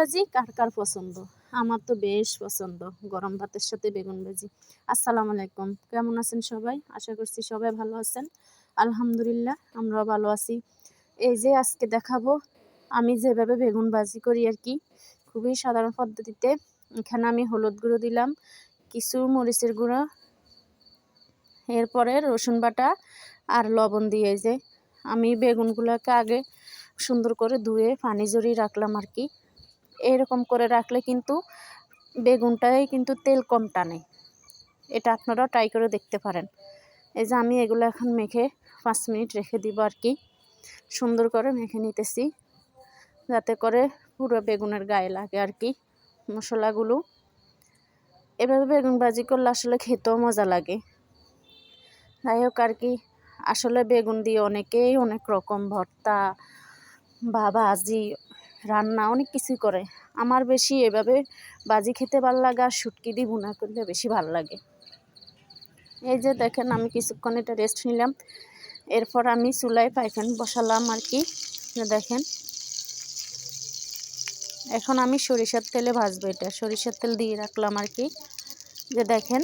ভাজি কার কার পছন্দ? আমার তো বেশ পছন্দ গরম ভাতের সাথে বেগুন ভাজি। আসসালামু আলাইকুম, কেমন আছেন সবাই? আশা করছি সবাই ভালো আছেন। আলহামদুলিল্লাহ আমরাও ভালো আছি। এই যে আজকে দেখাবো আমি যেভাবে বেগুন ভাজি করি আর কি, খুবই সাধারণ পদ্ধতিতে। এখানে আমি হলুদ গুঁড়ো দিলাম, কিছু মরিচের গুঁড়ো, এরপরে রসুন বাটা আর লবণ দিয়ে যে আমি বেগুনগুলোকে আগে সুন্দর করে ধুয়ে পানি ঝরিয়ে রাখলাম আর কি। এরকম করে রাখলে কিন্তু বেগুনটাই কিন্তু তেল কম টানে। এটা আপনারাও ট্রাই করে দেখতে পারেন। এই যে আমি এগুলো এখন মেখে 5 মিনিট রেখে দিব আর কি। সুন্দর করে মেখে নিতেছি যাতে করে পুরো বেগুনের গায়ে লাগে আর কি মশলাগুলো। এভাবে বেগুন ভাজি করলে আসলে খেতেও মজা লাগে। যাই হোক আর কি, আসলে বেগুন দিয়ে অনেকেই অনেক রকম ভর্তা বা ভাজি রান্না অনেক কিছুই করে। আমার বেশি এভাবে ভাজি খেতে ভালো লাগে আর শুটকি দিয়ে ভুনা করলে বেশি ভালো লাগে। এই যে দেখেন আমি কিছুক্ষণ এটা রেস্ট নিলাম, এরপর আমি চুলায় পাইফেন বসালাম আর কি। দেখেন এখন আমি সরিষার তেলে ভাজবো, এটা সরিষার তেল দিয়ে রাখলাম আর কি। যে দেখেন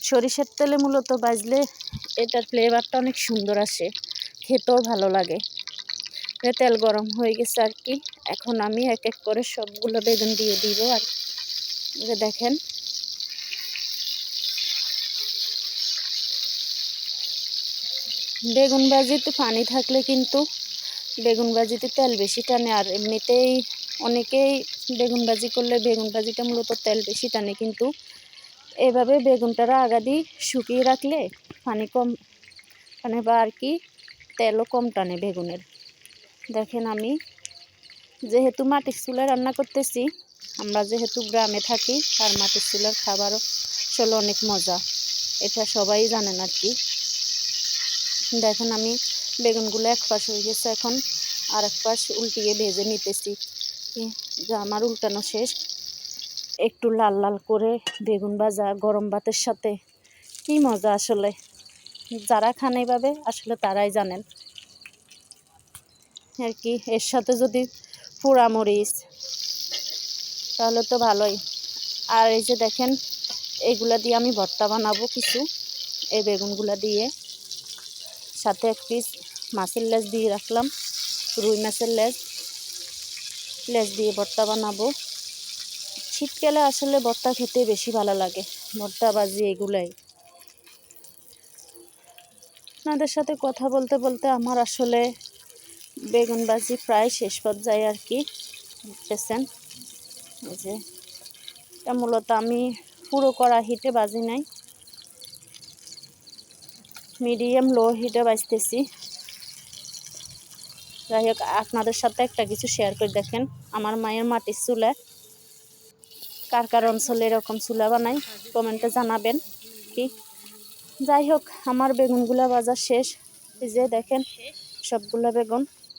সরিষার তেলে মূলত ভাজলে এটার ফ্লেভারটা অনেক সুন্দর আসে, খেতেও ভালো লাগে। তেল গরম হয়ে গেছে আর কি। এখন আমি এক এক করে সবগুলো বেগুন দিয়ে দিব আর যে দেখেন বেগুন ভাজিতে পানি থাকলে কিন্তু বেগুন ভাজিতে তেল বেশি টানে। আর এমনিতেই অনেকেই বেগুন ভাজি করলে বেগুন ভাজিটা মূলত তেল বেশি টানে, কিন্তু এভাবে বেগুনটারা আগা দিয়ে শুকিয়ে রাখলে পানি কম টানে বা আর কি তেলও কম টানে বেগুনের। দেখেন আমি যেহেতু মাটির চুলায় রান্না করতেছি, আমরা যেহেতু গ্রামে থাকি আর মাটির চুলার খাবারও আসলে অনেক মজা, এটা সবাই জানেন আর কি। দেখেন আমি বেগুনগুলো এক পাশ হয়ে গেছে, এখন আর এক পাশ উল্টিয়ে ভেজে নিতেছি। যে আমার উল্টানো শেষ। একটু লাল লাল করে বেগুন ভাজা গরম ভাতের সাথে কি মজা আসলে, যারা খান এইভাবে আসলে তারাই জানেন আর কি। এর সাথে যদি পোড়ামরিচ তাহলে তো ভালোই। আর এই যে দেখেন এইগুলা দিয়ে আমি ভর্তা বানাবো কিছু, এই বেগুনগুলা দিয়ে। সাথে এক পিস মাছের লেজ দিয়ে রাখলাম, রুই মাছের লেজ দিয়ে ভর্তা বানাবো। শীতকালে আসলে ভর্তা খেতে বেশি ভালো লাগে, ভর্তা ভাজি এগুলাই। আপনাদের সাথে কথা বলতে বলতে আমার আসলে বেগুন ভাজি প্রায় শেষ পর্যায়ে আর কি। দেখতেছেন এই যে এটা মূলত আমি পুরো কড়া হিটে ভাজি নাই, মিডিয়াম লো হিটে ভাজতেছি। যাই হোক আপনাদের সাথে একটা কিছু শেয়ার করে দেখেন, আমার মায়ের মাটির চুলা, কার কার অঞ্চলে এরকম চুলা বানাই কমেন্টে জানাবেন কি। যাই হোক আমার বেগুনগুলা ভাজা শেষ। এই যে দেখেন সবগুলো বেগুন